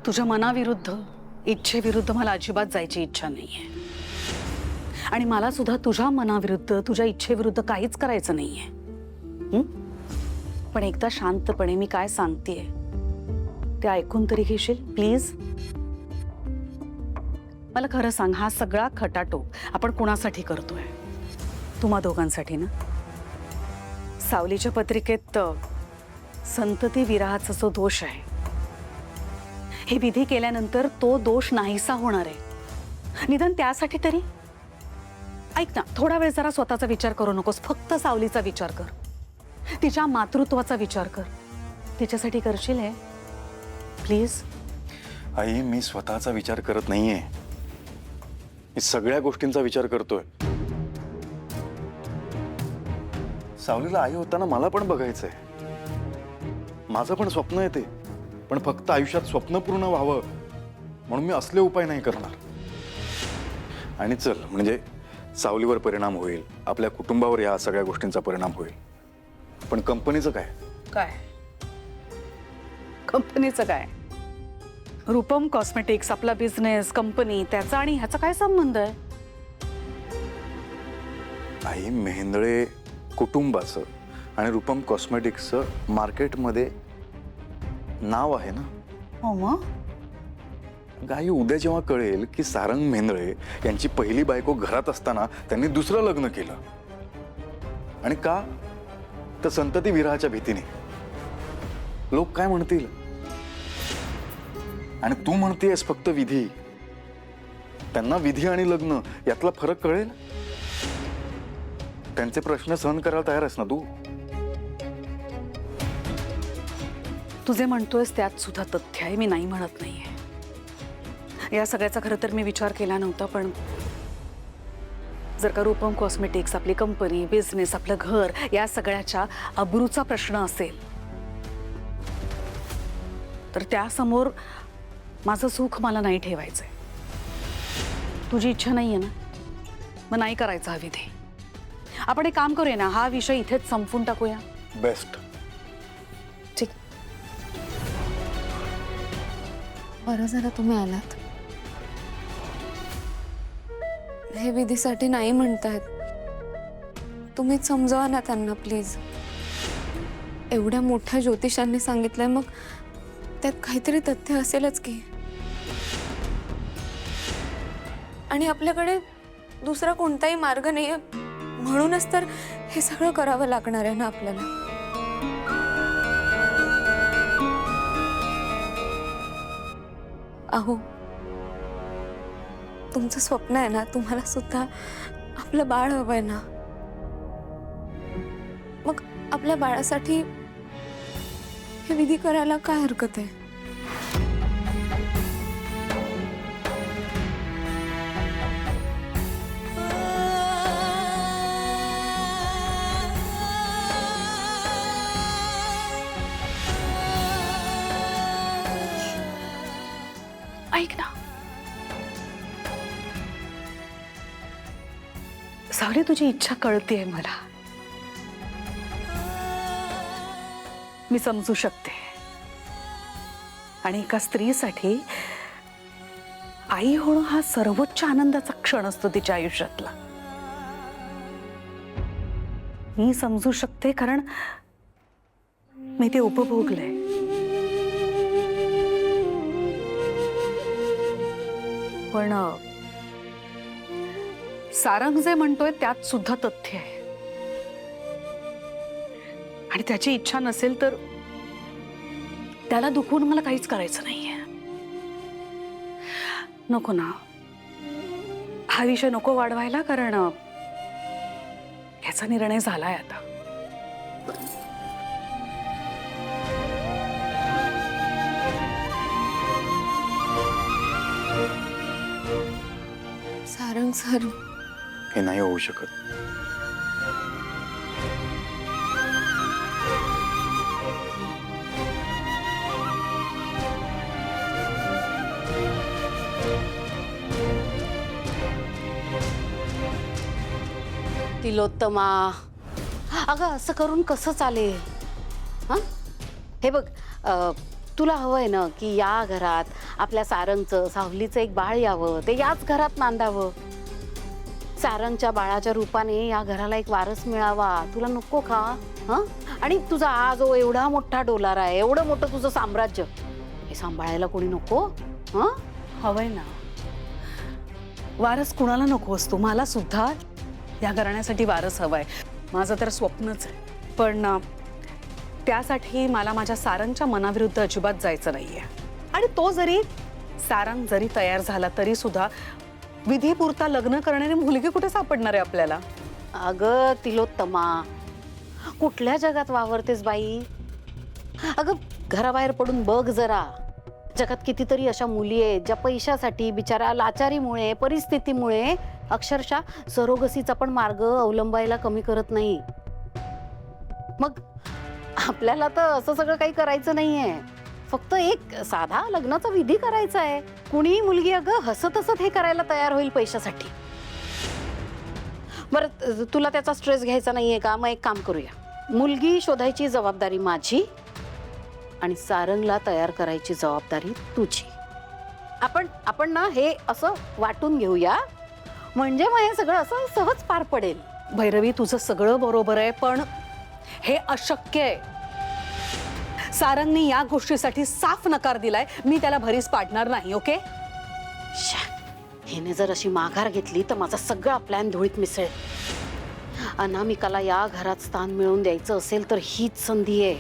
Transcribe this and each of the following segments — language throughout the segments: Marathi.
तुझ्या मनाविरुद्ध इच्छेविरुद्ध मला अजिबात जायची इच्छा नाहीये आणि मला सुद्धा तुझ्या मनाविरुद्ध तुझ्या इच्छेविरुद्ध काहीच करायचं नाहीये। पण एकदा शांतपणे मी काय सांगतेय ते ऐकून तरी घेशील प्लीज? मला खरं सांग, हा सगळा खटाटो आपण कोणासाठी करतोय? तुम्हा दोघांसाठी ना? सावलीच्या पत्रिकेत संतती विरहाचा जो दोष आहे, हे विधी केल्यानंतर तो दोष नाहीसा होणार आहे। निदान त्यासाठी तरी ऐक ना, थोडा वेळ जरा स्वतःचा विचार करू नकोस, फक्त सावलीचा विचार कर, तिच्या मातृत्वाचा विचार कर। तिच्यासाठी करशील हे प्लीज? आई, मी स्वतःचा विचार करत नाहीये, मी सगळ्या गोष्टींचा विचार करतोय। सावलीला आई होताना मला पण बघायचंय, माझं पण स्वप्न आहे ते, पण फक्त आयुष्यात स्वप्न पूर्ण व्हावं म्हणून मी असले उपाय नाही करणार। आणि चल, म्हणजे सावलीवर परिणाम होईल, आपल्या कुटुंबावर या सगळ्या गोष्टींचा परिणाम होईल, पण कंपनीचं काय? काय कंपनीचं काय? रूपम कॉस्मेटिक्स आपला बिझनेस, कंपनी, त्याचा आणि ह्याचा काय संबंध आहे? आई, मेहेंदळे कुटुंबाचं आणि रूपम कॉस्मेटिक्सचं मार्केटमध्ये नाव आहे ना। हो मग? आई, उद्या जेव्हा कळेल की सारंग मेहेंदळे यांची पहिली बायको घरात असताना त्यांनी दुसरं लग्न केलं, आणि का? तर संतती विरहाच्या भीतीने। लोक काय म्हणतील? आणि तू म्हणतेस फक्त विधी, त्यांना विधी आणि लग्न यातला फरक कळेल? त्यांचे प्रश्न सहन करायला तयार आहेस ना तू? तुझे म्हणतोयस त्यात सुद्धा तथ्य आहे, मी नाही म्हणत नाहीये। या सगळ्याचा खरं तर मी विचार केला नव्हता, पण जर का रूपम कॉस्मेटिक्स आपली कंपनी, बिझनेस, आपलं घर या सगळ्याच्या अब्रूचा प्रश्न असेल तर त्यासमोर माझं सुख मला नाही ठेवायचंय। तुझी इच्छा नाहीये ना, मग नाही करायचा हा विधी। आपण एक काम करूया ना, हा विषय इथेच संपून टाकूया। बेस्ट। ठीक। बरं झालं तुम्ही आलात। हे विधीसाठी नाही म्हणतायत, तुम्हीच समजावा ना त्यांना प्लीज। एवढ्या मोठ्या ज्योतिषांनी सांगितलंय, मग त्यात काहीतरी तथ्य असेलच की। आणि आपल्याकडे दुसरा कोणताही मार्ग नाहीये, म्हणूनच तर हे सगळं करावं लागणार आहे ना आपल्याला। अहो, तुमचं स्वप्न आहे ना, तुम्हाला सुद्धा आपलं बाळ हवंय ना, मग आपल्या बाळासाठी हे विधी करायला काय हरकत आहे? ऐक ना सावली, तुझी इच्छा कळतेय मला, मी समजू शकते। आणि एका स्त्रीसाठी आई होणं हा सर्वोच्च आनंदाचा क्षण असतो तिच्या आयुष्यातला। मी समजू शकते, कारण मी ते उपभोगलंय। पण सारंग जे म्हणतोय त्यात सुद्धा तथ्य आहे, आणि त्याची इच्छा नसेल तर त्याला दुखवून मला काहीच करायचं नाहीये। नको ना, हा विषय नको वाढवायला, कारण याचा निर्णय झालाय आता। सारंग सर, हे नाही होऊ शकत। तिलोत्तमा, अगं असं करून कसं चालेल? हां, हे बघ, तुला हवंय ना की या घरात आपल्या सारंगचं सावलीचं एक बाळ यावं, ते याच घरात नांदावं. सारंगच्या बाळाच्या रूपाने या घराला एक वारस मिळावा. तुला नको का? हं? आणि तुझा हा जो एवढा मोठा डोलार आहे, एवढं मोठं तुझं साम्राज्य, हे सांभाळायला कोणी नको? हं? हवंय ना. वारस कुणाला नको असतो. मला सुद्धा या घराण्यासाठी वारस हवाय. माझं तर स्वप्नच आहे. पण त्यासाठी मला माझ्या सारंगच्या मनाविरुद्ध अजिबात जायचं नाहीये. आणि तो जरी सारंग जरी तयार झाला तरी सुद्धा विधीपुरता लग्न करणारी मुलगी कुठे सापडणार आहे आपल्याला? अगं तिलोत्तमा, कुठल्या जगात वावरतेस बाई? अगं घराबाहेर पडून बघ जरा. जगात कितीतरी अशा मुली आहेत ज्या पैशासाठी, बिचारा लाचारीमुळे, परिस्थितीमुळे अक्षरशः सरोगसीचा पण मार्ग अवलंबायला कमी करत नाही. मग आपल्याला तर असं सगळं काही करायचं नाहीये. फक्त एक साधा लग्नाचा विधी करायचा आहे. कुणीही मुलगी अगं हसत हसत हे करायला तयार होईल पैशासाठी. बरं, तुला त्याचा स्ट्रेस घ्यायचा नाहीये का? मग एक काम करूया. मुलगी शोधायची जबाबदारी माझी आणि सारंगला तयार करायची जबाबदारी तुझी. आपण ना हे असं वाटून घेऊया, म्हणजे मग हे सगळं असं सहज पार पडेल. भैरवी, तुझं सगळं बरोबर आहे, पण हे अशक्य आहे. सारंगने या गोष्टीसाठी साफ नकार दिलाय. मी त्याला भरीस पाडणार नाही. ओके? हिने जर अशी माघार घेतली तर माझा सगळा प्लॅन धुळीत मिसळेल. अनामिकाला या घरात स्थान मिळवून द्यायचं असेल तर हीच संधी आहे.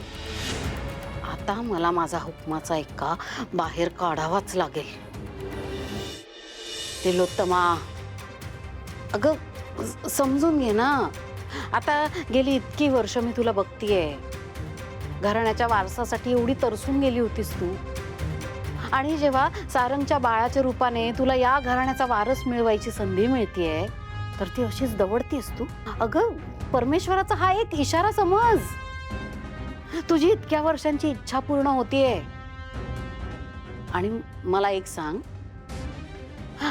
आता मला माझा हुकमाचा एक्का बाहेर काढावाच लागेल. तिलोत्तमा, अगं समजून घे ना. आता गेली इतकी वर्ष मी तुला बघतीये. घराण्याच्या वारसासाठी एवढी तरसून गेली होतीस तू, आणि जेव्हा सारंगच्या बाळाच्या रूपाने तुला या घराण्याचा वारस मिळवायची संधी मिळतीये तर ती अशीच दवडतीस तू. अगं परमेश्वराचा हा एक इशारा समज. तुझी इतक्या वर्षांची इच्छा पूर्ण होतीये. आणि मला एक सांग,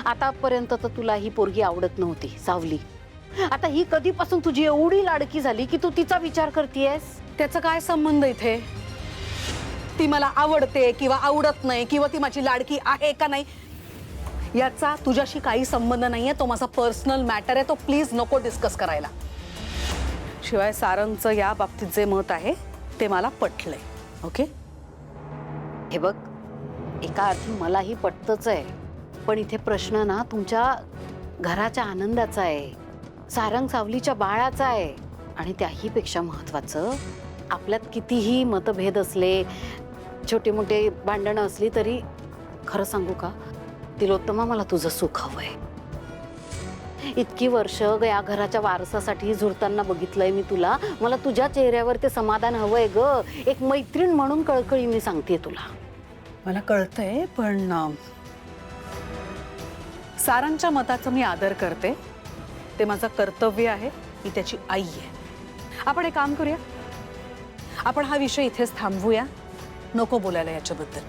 आतापर्यंत तर तुला ही पोरगी आवडत नव्हती सावली. आता ही कधीपासून तुझी एवढी लाडकी झाली की तू तिचा विचार करतेयस? त्याचा काय संबंध इथे? ती मला आवडते किंवा आवडत नाही, किंवा ती माझी लाडकी आहे का नाही, याचा तुझ्याशी काही संबंध नाहीये. तो माझा पर्सनल मॅटर आहे. तो प्लीज नको डिस्कस करायला. शिवाय सारंगचं या बाबतीत जे मत आहे ते मला पटलंय. ओके? हे बघ, एका अर्थी मलाही पटतच आहे, पण इथे प्रश्न ना तुमच्या घराच्या आनंदाचा आहे, सारंग सावलीच्या बाळाचा आहे. आणि त्याही पेक्षा महत्वाचं, आपल्यात कितीही मतभेद असले, छोटे मोठे भांडणं असली तरी खरं सांगू का तिलोत्तमा, मला तुझं सुख हवंय. इतकी वर्ष या घराच्या वारसासाठी झुरताना बघितलंय मी तुला. मला तुझ्या चेहऱ्यावर ते समाधान हवंय ग. एक मैत्रीण म्हणून कळकळीने सांगतेय तुला. मला कळतंय, पण सारंगच्या मताचा मी आदर करते. ते माझं कर्तव्य आहे. मी त्याची आई आहे. आपण एक काम करूया, आपण हा विषय इथेच थांबवूया. नको बोलायला याच्याबद्दल.